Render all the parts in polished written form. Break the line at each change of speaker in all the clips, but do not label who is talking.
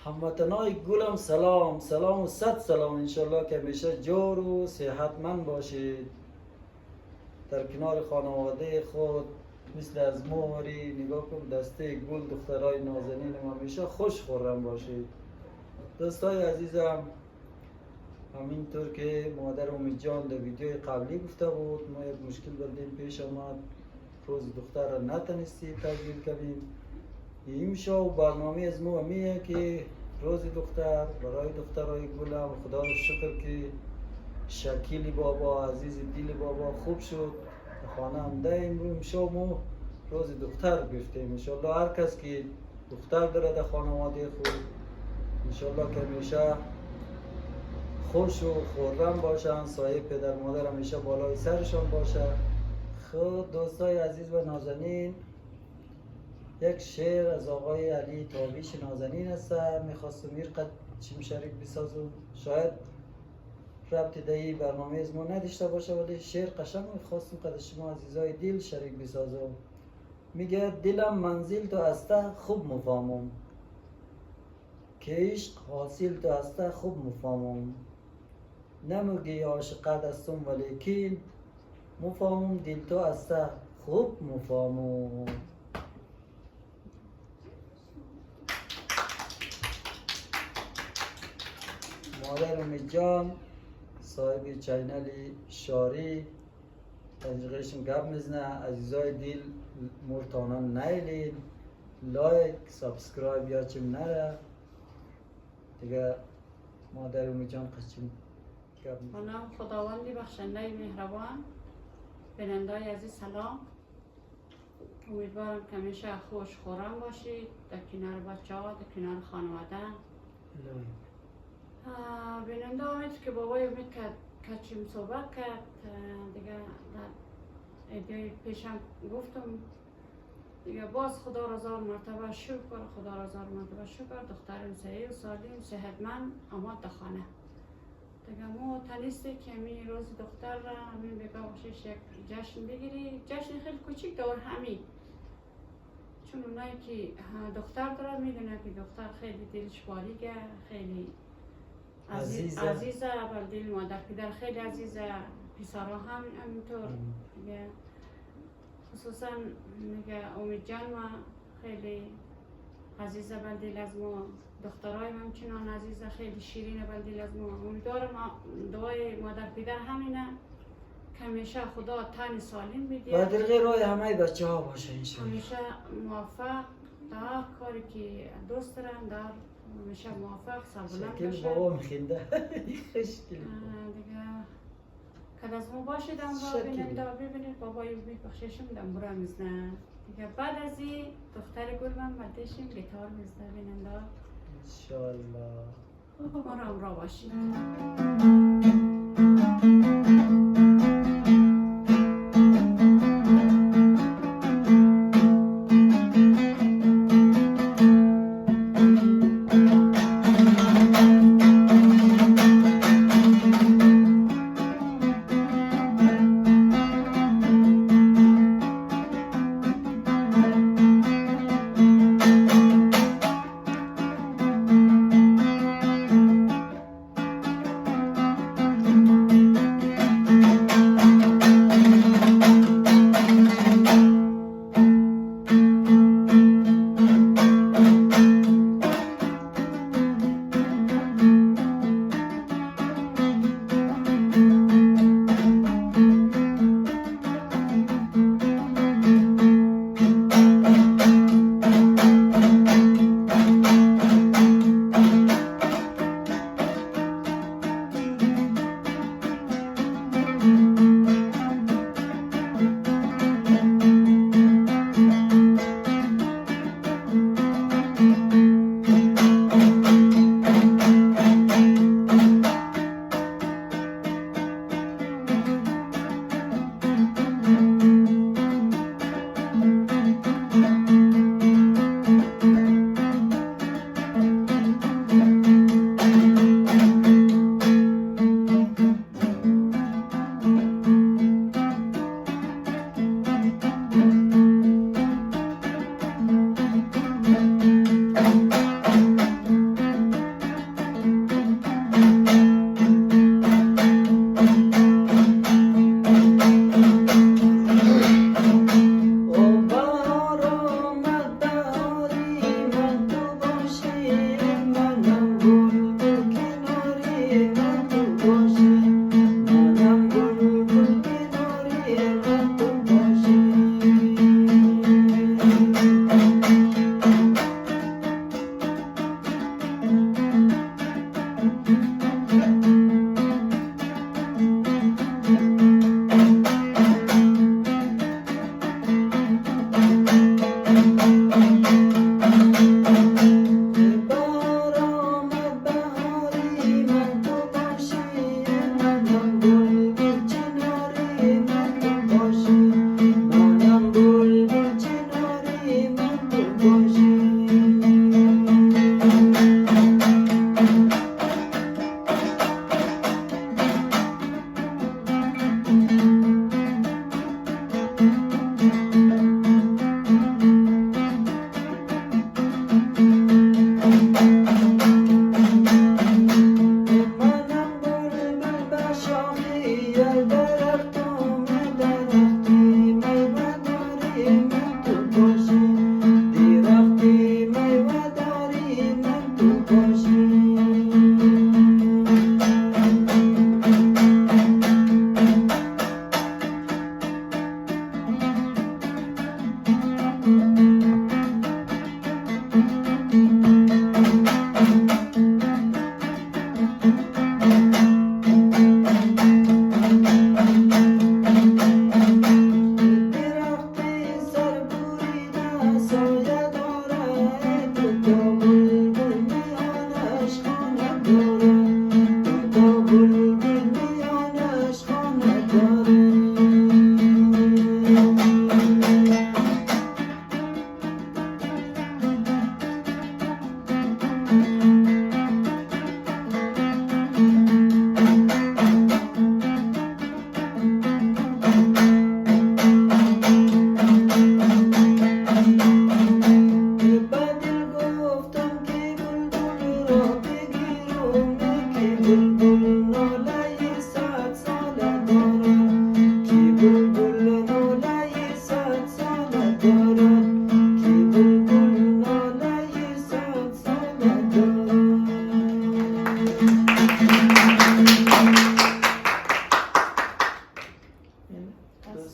هموطنای گلم سلام سلام و صد سلام. انشالله که همیشه جور و صحتمند باشید. در کنار خانواده خود مثل از موری نگاه کن دسته گل دخترای نازنین همیشه خوش خورم باشید. دوستای عزیزم، همینطور که مادر امید جان در ویدیوی قبلی گفته بود، ما یک مشکل بردیم پیش آمد، روز دختر را نتونستی تجلیل کنیم. امشب برنامه از ما میه که روز دختر برای دخترای گلم خدا رو شکر که شکیلی بابا عزیز دل بابا خوب شد. خانه هم ده امشب ما روز دختر گفتیم. انشالله هر کس که دختر داره در خانواده خود انشالله که همیشه خوش و خورم باشن، سایه پدر مادر همیشه بالای سرشان باشه. خود دوستای عزیز و نازنین، یک شعر از آقای علی تابیش نازنین هست، میخواستم قد چیم شریک بسازم. شاید ربط دهی برنامه از ما نداشته باشه ولی شعر قشنگ میخواستم قد شما عزیزای دل شریک بسازم. میگه دلم منزل تو هسته خوب مفهمم، که عشق حاصل تو هسته خوب مفهمم. نموگی عاشقت هستم ولیکن مفهمم دل تو هسته خوب مفهمم. مادر امید جان صاحب چینل شاری تنجیقشم گپ میزنه. عزیزای دل مرتانا نیلین لایک سابسکرایب یا چیم نره دیگه. مادر امید جان قسم گپ میزنه.
خانم خداوندی بخشنده مهربان، بینندای عزیز سلام. امیدوارم که همیشه خوش خورم باشید در کنار بچه ها، در کنار خانواده. بیننده آمید که بابای امید کچیم صحبت کرد دیگه. در ایدیای پیشم گفتم دیگه، باز خدا را هزار مرتبه شکر، خدا را هزار مرتبه شکر. دخترم صحیح و سالم صحتمند آمد در خانه دیگه. ما تنیستی که می روز دختر را همین بگاه باشش یک جشن بگیری، جشن خیلی کوچیک دور همین، چون اونایی که دختر داره میدونه که دختر خیلی دلش باریگه، خیلی عزیزه بر دل مادر پدر، خیلی عزیزه. پسرها هم همینطور دیگه. خصوصا میگه امید جان ما خیلی عزیزه بر دل از ما، دخترای همچنان عزیزه، خیلی شیرینه بر دل از ما. امیدوارم دعای مادر پدر همینه که همیشه خدا تن سالم بده
و در غیر رای همه بچه ها باشه انشاءالله.
همیشه موفق در کاری که دوست دارن، در همیشه موفق سربلند باشه.
شکل بابا میخینده خشکل
دیگه که از ما باشید امرا بیننده ببینید بابای امید بخششم دنبورا میزنه دیگه. بعد از این دختر گل من بلدشیم گیتار میزنه بیننده
انشاءالله.
ما را امرا باشید.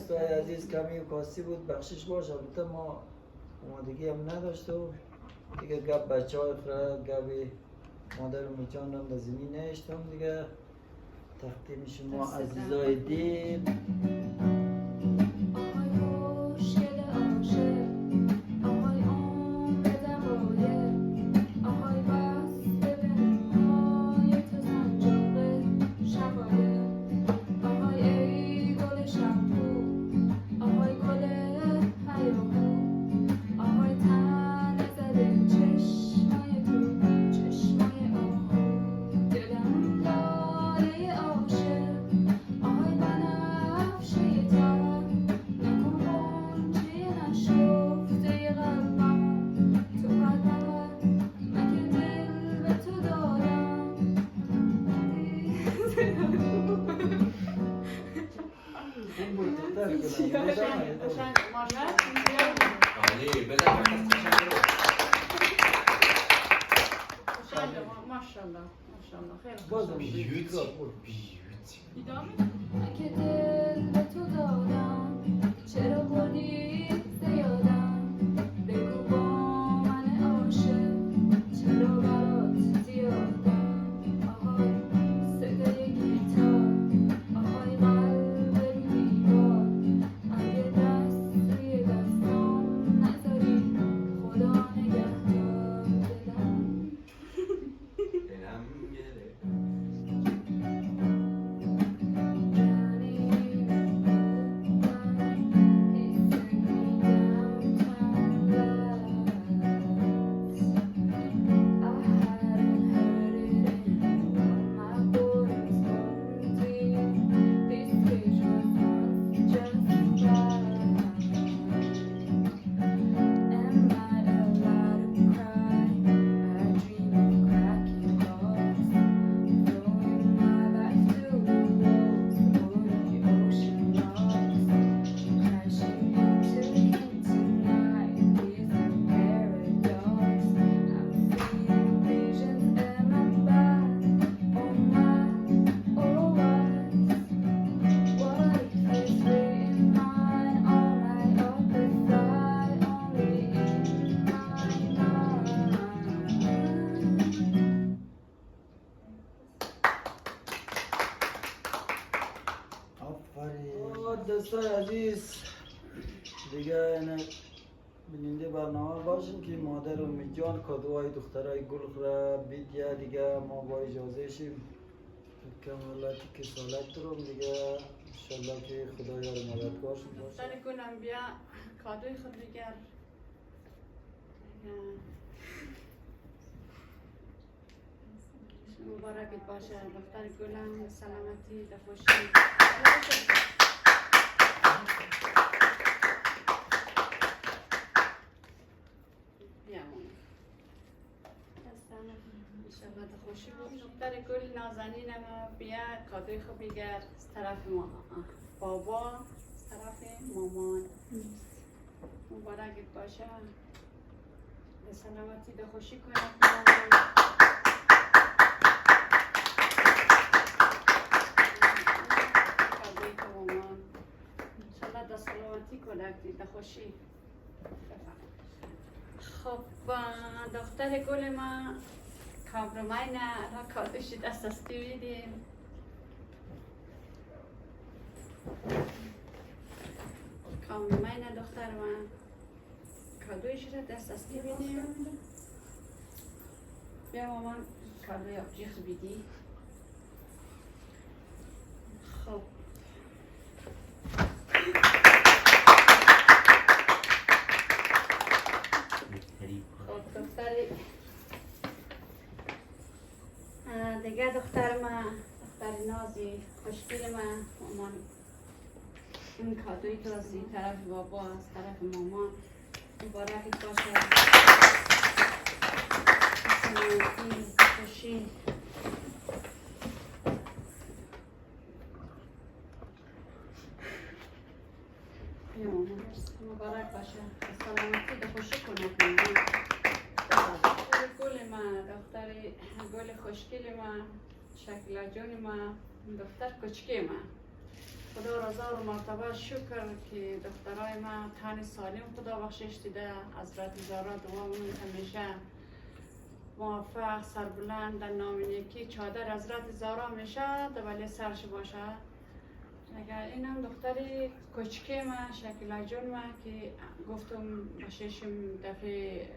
دوستای عزیز کمی و کاستی بود بخشش باشه، البته ما آمادگی هم نداشت و دیگه گپ بچه های فرا گپ مادر و میجان هم در زمین نشتم دیگه. تقدیم شما عزیزای دل. دوستای عزیز دیگه اینه بیننده برنامه باشیم که مادر امی جان کادوهای دخترای گل را بیدیا دیگه ما با اجازه شیم کمالاتی که سالت رو دیگه انشالله که خدایا رو مددگار شد باشه.
دختر گلم بیا کادوی خود بگر. مبارکت باشه دختر گلم، سلامتی دفوشی. خوشی بود دختر گل نازنینم بیا کادوی خود بگر از طرف بابا از طرف مامان. مبارکت باشه به سلامتی به خوشی کنم کادوی که مامان انشالله در سلامتی کنم در خوشی. خب دختر گل ما کامرمای نه را کادوش دست استی بیدیم. کامرمای نه دختر من کادویش را دست استی بیدیم. بیا مامان کادوی آبجیخ بیدی. خب دختر دیگه دختر ما دختر نازی خوشگل ما مامان این کادوی تو از طرف بابا از طرف مامان مبارکت باشه سلامتی خوشی. مبارک باشه سلامتی به خوشی کنه گل ما دختر گل خوشگل ما شکل جون ما دختر کوچکی ما خدا را هزار مرتبه شکر که دخترای من تن سالم خدا بخشش دیده. حضرت زارا دعا می‌کنم همیشه موفق سربلند در نام نیکی چادر حضرت زارا میشه ولی سرش باشه. اگر اینم دختری کوچکی من شکل جون من که گفتم بششم دفعه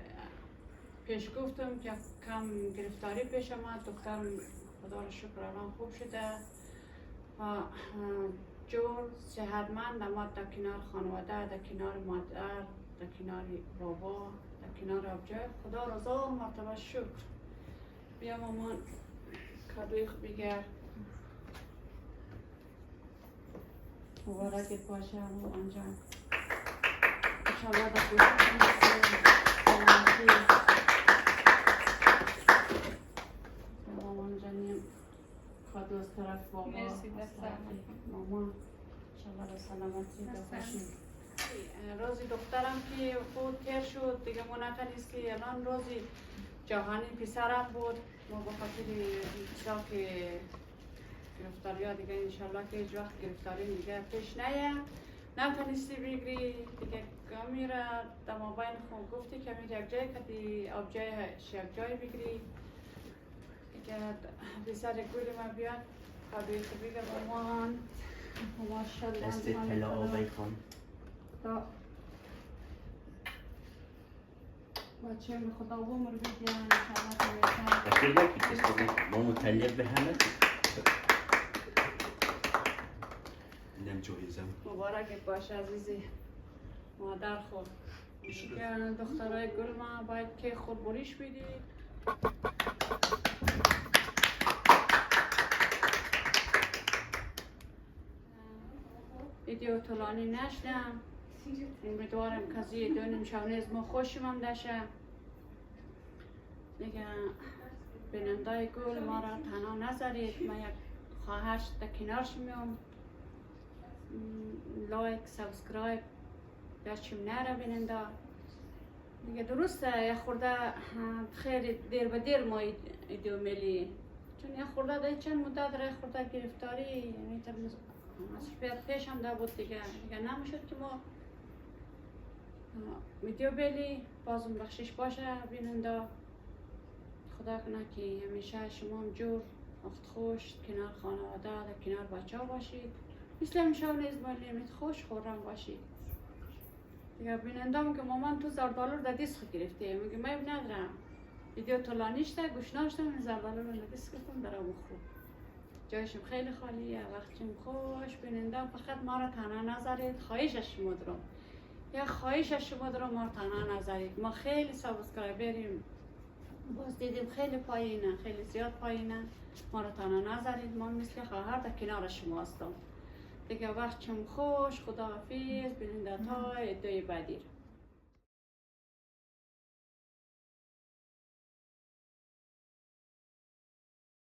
پیش گفتم که کم گرفتاری پیش آمد. دخترم خدا را شکر الان خوب شده و جور صحتمند آمد در کنار خانواده، در کنار مادر، در کنار بابا، در کنار آبجای. خدا را هزار مرتبه شکر. بیا مامان کادوی خوب بگیر. مبارک باشه مامان جان. انشاءالله در خوشی مامان جانیم کادو از طرف بابا.
مرسی دستم.
مامان انشاءالله سلامتی داشتیم. روزی دخترم که خود تیر شد دیگه ما نتونستی. الان روزی جهانی پسرم بود. ما با خاطر چرا که گرفتاری ها دیگه انشالله که هیچ وقت گرفتاری دیگه پیش نیه نتونستی بگیری دیگه. میره در مابین خود گفتی که میره یک جای کدی آبجایش یک جای بگیری دیگه. پسر گولی ما بیاد کادوی خوب بگیر مامان. ماشاءالله
دست طلا آبی خان
تا بچه به خدا عمر بدین انشاءالله که
فکر نکی کسی ما متعلق به همه اینم جایزم.
مبارک باشه عزیزی مادر خود. دیگه دخترای گل ما باید که خود بریش بدی. ویدیو طولانی نشدم. امیدوارم کسی دونیم شونیز ما خوشم هم دشه. دیگه بینندای گل ما را تنها نذارید. من یک خواهش در کنارش میام. لایک سابسکرایب داشتیم نره بیننده دیگه. درسته یک خورده خیلی دیر به دیر ما ایدیو میلی چون یک خورده در چند مدت را یک خورده گرفتاری مسئولیت پیش هم ده بود دیگه نمیشد که ما ویدیو بیلی. بازم بخشش باشه بیننده. خدا کنه که همیشه شما هم جور وقت خوش کنار خانواده در کنار بچه ها باشید. مثل همیشه نیز باید خوش خورم باشید دیگه. بیننده هم که مامان تو $10 در دیسک گرفته میگه من ندارم ویدیو طولانیشته گوشناشتم این $10 در دیسک گرفتم در آب خوب جایشم خیلی خالیه وقتشم خوش. بیننده فقط ما را تنها نذارید. خواهش از شما دارم یا خواهش از شما دارم ما را تنها نذارید. ما خیلی سابسکرایبریم باز دیدیم خیلی پایینه خیلی زیاد پایینه. ما را تنها نذارید. ما مثل خواهر در کنار شما هستم دیگه. وقتشم خوش. خداحافظ بیننده تا ادای بعدی.